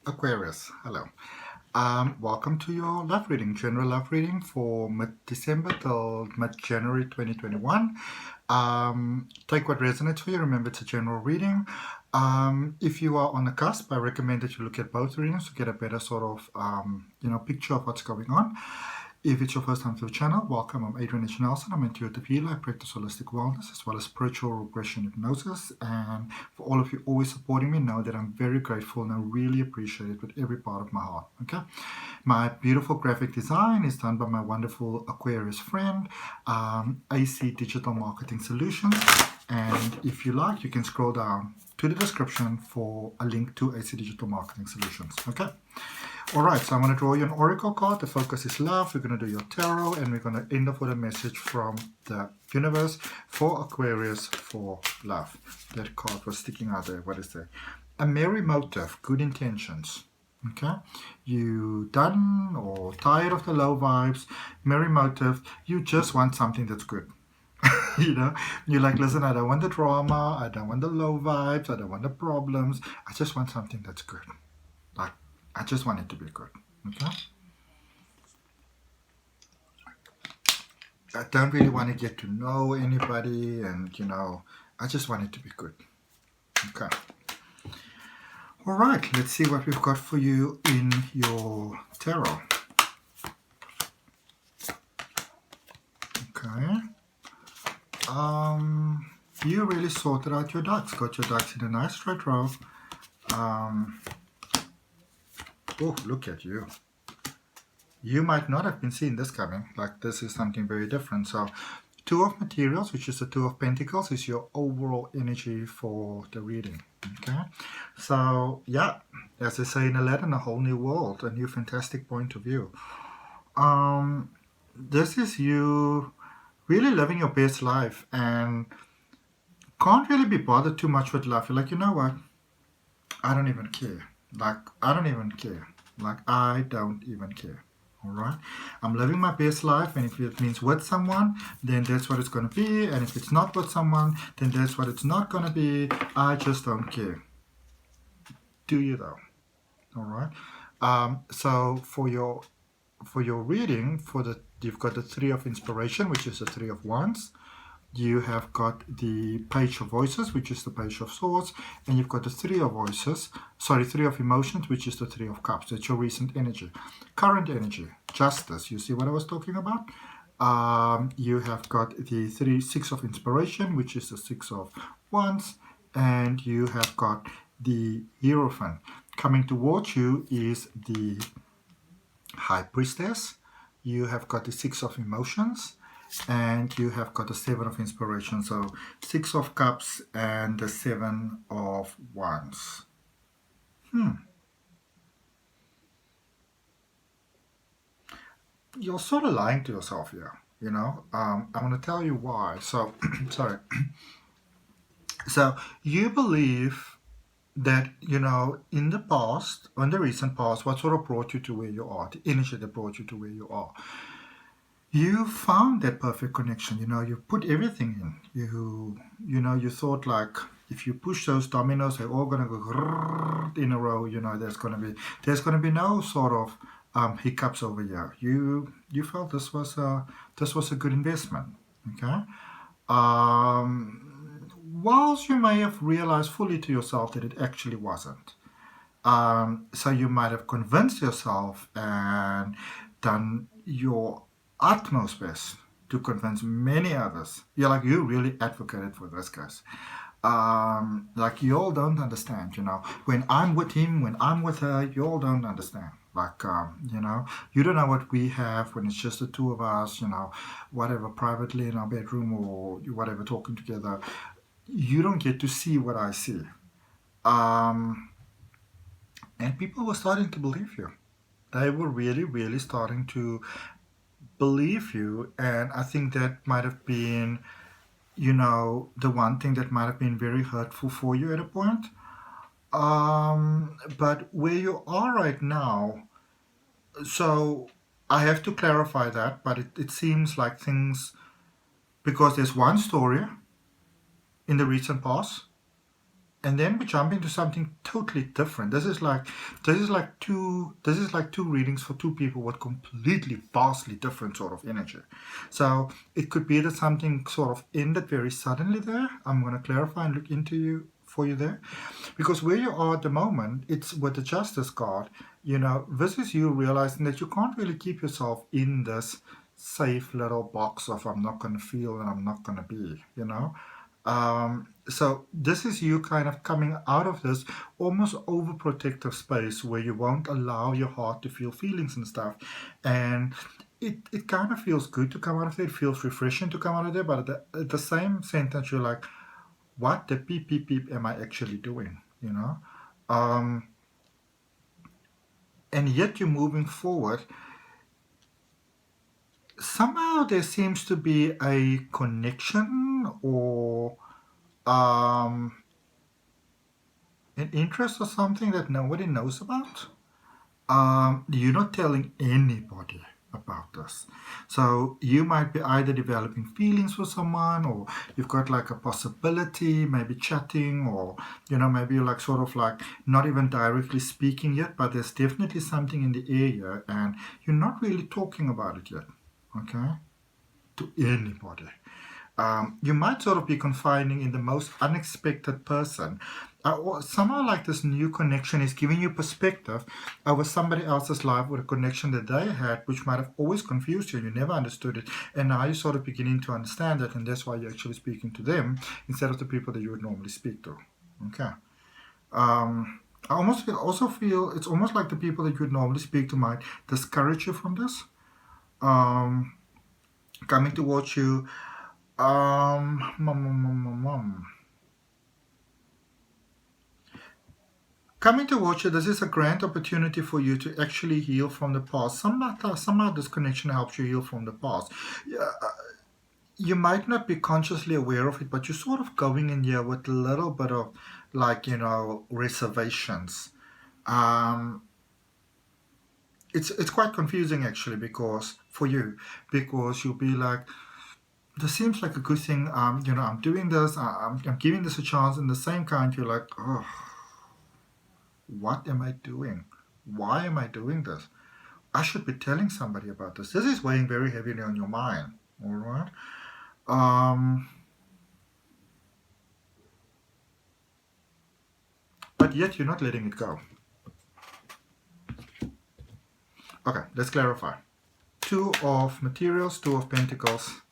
Aquarius, hello. Welcome to your love reading, general love reading for mid-December till mid-January 2021. Take what resonates for you. Remember, it's a general reading. If you are on the cusp, I recommend that you look at both readings to get a better sort of, picture of what's going on. If it's your first time to the channel, welcome. I'm Adrian H. I'm an intuitive healer. I practice holistic wellness as well as spiritual regression hypnosis. And for all of you always supporting me, know that I'm very grateful and I really appreciate it with every part of my heart. Okay. My beautiful graphic design is done by my wonderful Aquarius friend, AC Digital Marketing Solutions. And if you like, you can scroll down to the description for a link to AC Digital Marketing Solutions. Okay. Alright, so I'm going to draw you an oracle card. The focus is love. We're going to do your tarot and we're going to end up with a message from the universe for Aquarius for love. That card was sticking out there. What is that? A merry motive, good intentions. Okay, you done or tired of the low vibes, merry motive, you just want something that's good. You're like, listen, I don't want the drama, I don't want the low vibes, I don't want the problems, I just want something that's good. Like, I just want it to be good. Okay, I don't really want to get to know anybody, and I just want it to be good. Okay. All right, let's see what we've got for you in your tarot. Okay. You really sorted out your ducks. Got your ducks in a nice straight row. Oh, look at you. You might not have been seeing this coming. Like, this is something very different. So, Two of Materials, which is the Two of Pentacles, is your overall energy for the reading. Okay, so yeah, as they say in Aladdin, a whole new world, a new fantastic point of view. This is you really living your best life and can't really be bothered too much with life. You're like, you know what? I don't even care. Like, I don't even care. Like, I don't even care. All right, I'm living my best life, and if it means with someone, then that's what it's going to be, and if it's not with someone, then that's what it's not going to be. I just don't care. Do you though? All right. So for your reading, you've got the Three of Inspiration, which is the Three of Wands. You have got the Page of Voices, which is the Page of Swords, and you've got the Three of Emotions, which is the Three of Cups. That's your recent energy. Current energy, Justice. You see what I was talking about? You have got the Six of Inspiration, which is the Six of Wands, and you have got the Hierophant. Coming towards you is the High Priestess. You have got the Six of Emotions, and you have got the Seven of Inspiration. So Six of Cups and the Seven of Wands. You're sort of lying to yourself here, I'm going to tell you why. So, sorry. So you believe that, in the past, in the recent past, what sort of brought you to where you are, the energy that brought you to where you are. You found that perfect connection. You put everything in. You thought, like, if you push those dominoes, they're all gonna go in a row. There's gonna be no sort of hiccups over here. You felt this was a good investment. Okay. Whilst you may have realized fully to yourself that it actually wasn't. So you might have convinced yourself and done your utmost best to convince many others. You really advocated for this, guys. Like, you all don't understand, when I'm with him, when I'm with her, you all don't understand. Like, you don't know what we have when it's just the two of us, whatever, privately in our bedroom or whatever, talking together. You don't get to see what I see. And people were starting to believe you. They were really, really starting to believe you, and I think that might have been, the one thing that might have been very hurtful for you at a point. But where you are right now, so I have to clarify that, but it seems like things, because there's one story in the recent past, And then we jump into something totally different. This is like two readings for two people with completely vastly different sort of energy. So it could be that something sort of ended very suddenly there. I'm going to clarify and look into you for you there, because where you are at the moment, it's with the Justice card. You know, this is you realizing that you can't really keep yourself in this safe little box of I'm not going to feel and I'm not going to be. You know. So this is you kind of coming out of this almost overprotective space where you won't allow your heart to feel feelings and stuff. And it kind of feels good to come out of there. It feels refreshing to come out of there. But at the same sentence, you're like, what the beep, beep, beep am I actually doing? You know? And yet you're moving forward. Somehow there seems to be a connection or an interest or something that nobody knows about. You're not telling anybody about this. So you might be either developing feelings for someone, or you've got like a possibility, maybe chatting, or maybe you're like sort of like not even directly speaking yet, but there's definitely something in the air here, and you're not really talking about it yet, okay, to anybody. You might sort of be confiding in the most unexpected person. Or somehow like this new connection is giving you perspective over somebody else's life with a connection that they had, which might have always confused you. You never understood it. And now you're sort of beginning to understand it. And that's why you're actually speaking to them instead of the people that you would normally speak to. Okay. I also feel it's almost like the people that you would normally speak to might discourage you from this. Coming towards you. Coming towards you, this is a grand opportunity for you to actually heal from the past. Somehow this connection helps you heal from the past. You might not be consciously aware of it, but you're sort of going in here with a little bit of reservations. It's quite confusing actually, because you'll be like, this seems like a good thing. I'm doing this. I'm giving this a chance. And the same kind, you're like, oh, what am I doing? Why am I doing this? I should be telling somebody about this. This is weighing very heavily on your mind. All right. But yet you're not letting it go. Okay, let's clarify. Two of materials, Two of Pentacles.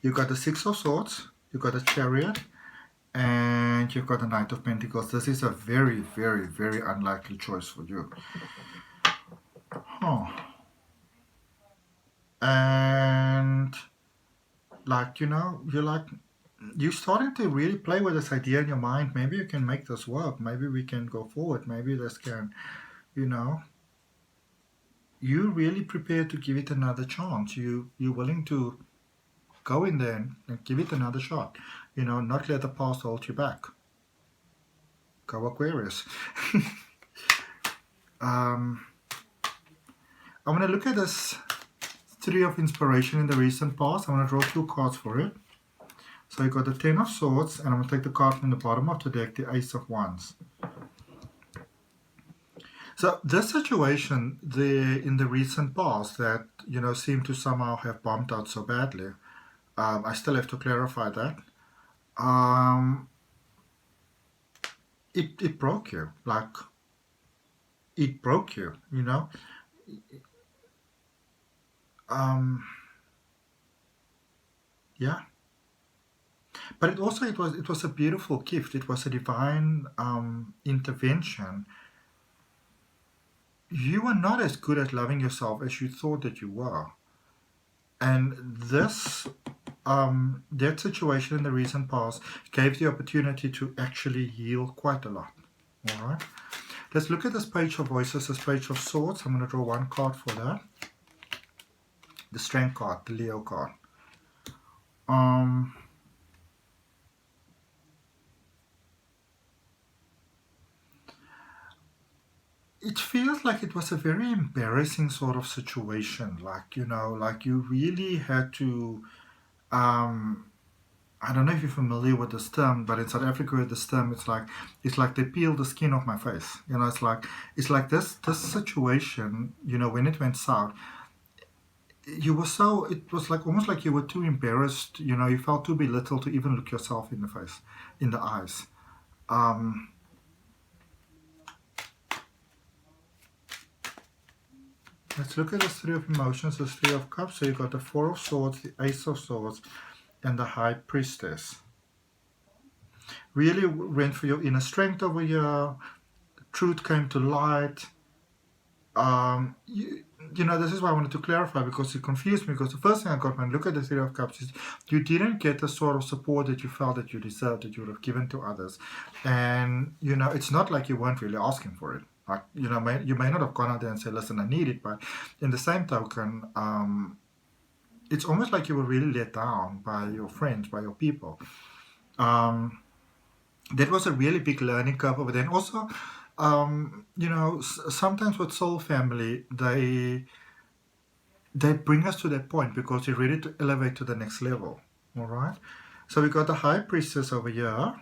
You've got the Six of Swords, you've got a Chariot, and you've got the Knight of Pentacles. This is a very, very, very unlikely choice for you. And you're starting to really play with this idea in your mind. Maybe you can make this work. Maybe we can go forward. Maybe this can, you're really prepared to give it another chance. You're willing to go in there and give it another shot. Not let the past hold you back. Go Aquarius. I'm going to look at this Three of Inspiration in the recent past. I'm going to draw two cards for it. So you got the Ten of Swords, and I'm going to take the card from the bottom of the deck, the Ace of Wands. So this situation there in the recent past that, seemed to somehow have bumped out so badly, I still have to clarify that. It broke you. Like, it broke you, yeah. But it was a beautiful gift. It was a divine intervention. You were not as good at loving yourself as you thought that you were. And this that situation in the recent past gave the opportunity to actually heal quite a lot. All right. Let's look at this Page of Voices, this Page of Swords. I'm going to draw one card for that. The Strength card, the Leo card. It feels like it was a very embarrassing sort of situation. Like, like you really had to I don't know if you're familiar with this term, but in South Africa with this term, it's like they peel the skin off my face. You know, it's like this situation, you know, when it went south, you were so, it was like almost like you were too embarrassed, you know, you felt too belittled to even look yourself in the face, in the eyes. Let's look at the Three of Emotions, the Three of Cups. So you got the Four of Swords, the Ace of Swords, and the High Priestess. Really went for your inner strength over here. Truth came to light. You know, this is why I wanted to clarify, because it confused me, because the first thing I got when I look at the Three of Cups is you didn't get the sort of support that you felt that you deserved, that you would have given to others. And, you know, it's not like you weren't really asking for it. Like, you know, you may not have gone out there and said, listen, I need it, but in the same token, it's almost like you were really let down by your friends, by your people. That was a really big learning curve over there. And also, you know, sometimes with soul family, they bring us to that point because they're ready to elevate to the next level. All right. So we got the High Priestess over here,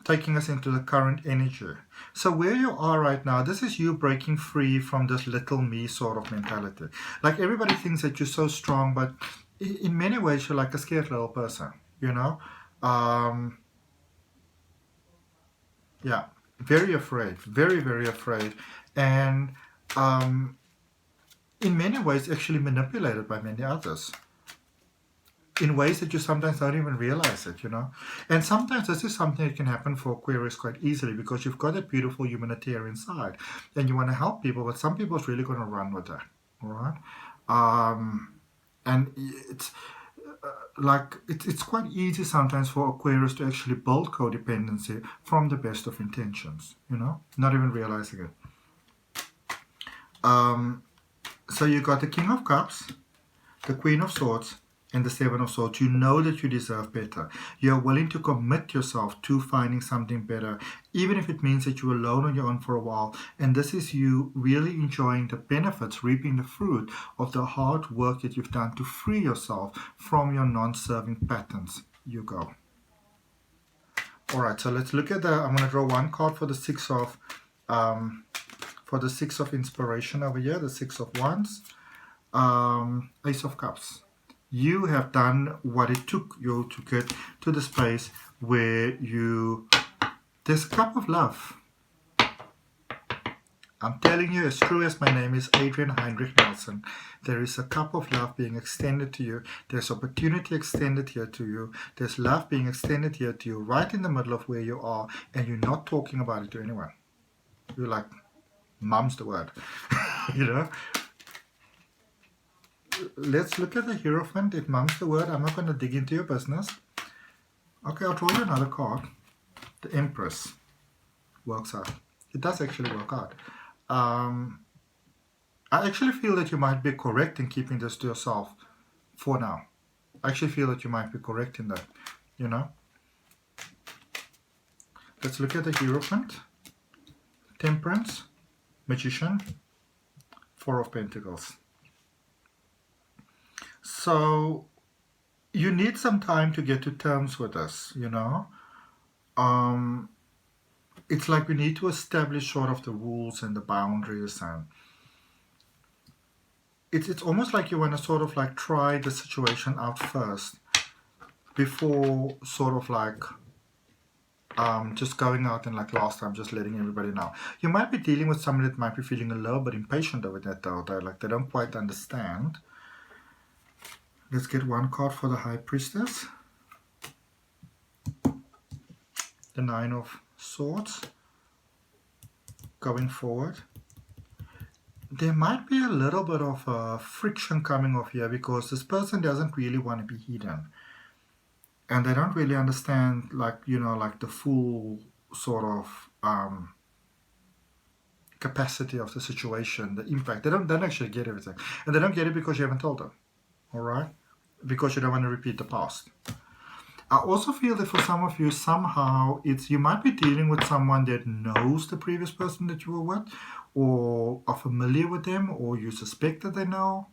taking us into the current energy. So where you are right now, this is you breaking free from this little me sort of mentality. Like everybody thinks that you're so strong, but in many ways you're like a scared little person, you know? Yeah, very afraid, very, very afraid. And in many ways actually manipulated by many others in ways that you sometimes don't even realize it, you know. And sometimes this is something that can happen for Aquarius quite easily, because you've got a beautiful humanitarian side and you want to help people, but some people are really going to run with that, all right? And it's like it's quite easy sometimes for Aquarius to actually build codependency from the best of intentions, you know, not even realizing it. So you got the King of Cups, the Queen of Swords, and the Seven of Swords. You know that you deserve better. You are willing to commit yourself to finding something better, even if it means that you're alone on your own for a while. And this is you really enjoying the benefits, reaping the fruit of the hard work that you've done to free yourself from your non-serving patterns. You go. All right, so let's look at the, I'm going to draw one card for the Six of Inspiration over here, the Six of Wands. Ace of Cups. You have done what it took you to get to the space where there's a cup of love. I'm telling you, as true as my name is Adrian H, there is a cup of love being extended to you. There's opportunity extended here to you. There's love being extended here to you, right in the middle of where you are, and you're not talking about it to anyone. You're like, mum's the word, you know? Let's look at the Hierophant. It mum's the word. I'm not going to dig into your business. Okay, I'll draw you another card. The Empress. Works out. It does actually work out. I actually feel that you might be correct in keeping this to yourself for now. I actually feel that you might be correct in that, you know. Let's look at the Hierophant. Temperance. Magician. Four of Pentacles. So you need some time to get to terms with this, you know. It's like we need to establish sort of the rules and the boundaries, and it's almost like you want to sort of like try the situation out first before sort of like just going out and like last time just letting everybody know. You might be dealing with somebody that might be feeling a little bit impatient over that though. They don't quite understand. Let's get one card for the High Priestess. The Nine of Swords. Going forward. There might be a little bit of friction coming off here, because this person doesn't really want to be hidden. And they don't really understand, like, you know, like the full sort of capacity of the situation, the impact. They don't actually get everything. And they don't get it because you haven't told them. All right? Because you don't want to repeat the past. I also feel that for some of you, somehow you might be dealing with someone that knows the previous person that you were with, or are familiar with them, or you suspect that they know.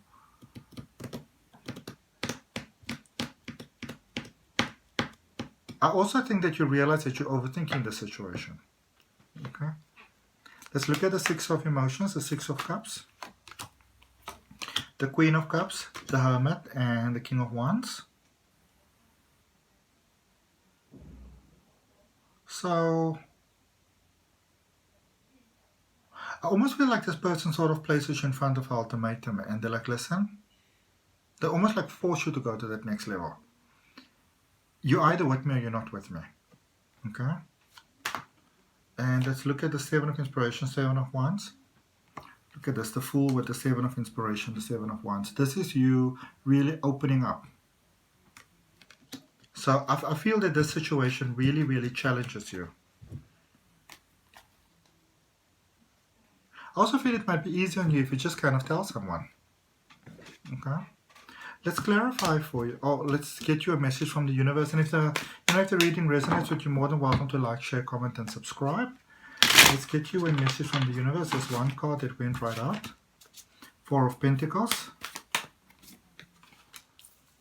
I also think that you realize that you're overthinking the situation. Okay. Let's look at the Six of Emotions, the Six of Cups, the Queen of Cups, the Hermit, and the King of Wands. So I almost feel like this person sort of places you in front of an ultimatum, and they're like, listen, they almost like force you to go to that next level. You're either with me or you're not with me. Okay? And let's look at the Seven of Inspiration, Seven of Wands. Look at this, the Fool with the Seven of Inspiration, the Seven of Wands. This is you really opening up. So I feel that this situation really, really challenges you. I also feel it might be easier on you if you just kind of tell someone. Okay? Let's clarify for you, or let's get you a message from the universe. And if the reading resonates with you, more than welcome to like, share, comment, and subscribe. Let's get you a message from the universe. There's one card that went right out. Four of Pentacles.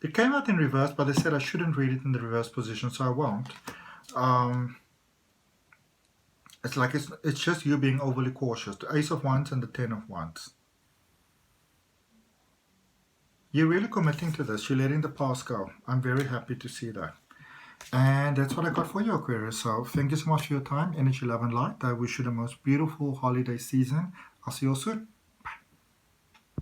It came out in reverse, but they said I shouldn't read it in the reverse position, so I won't. It's like it's just you being overly cautious. The Ace of Wands and the Ten of Wands. You're really committing to this. You're letting the past go. I'm very happy to see that. And that's what I got for you, Aquarius. So thank you so much for your time, energy, love, and light. I wish you the most beautiful holiday season. I'll see you all soon.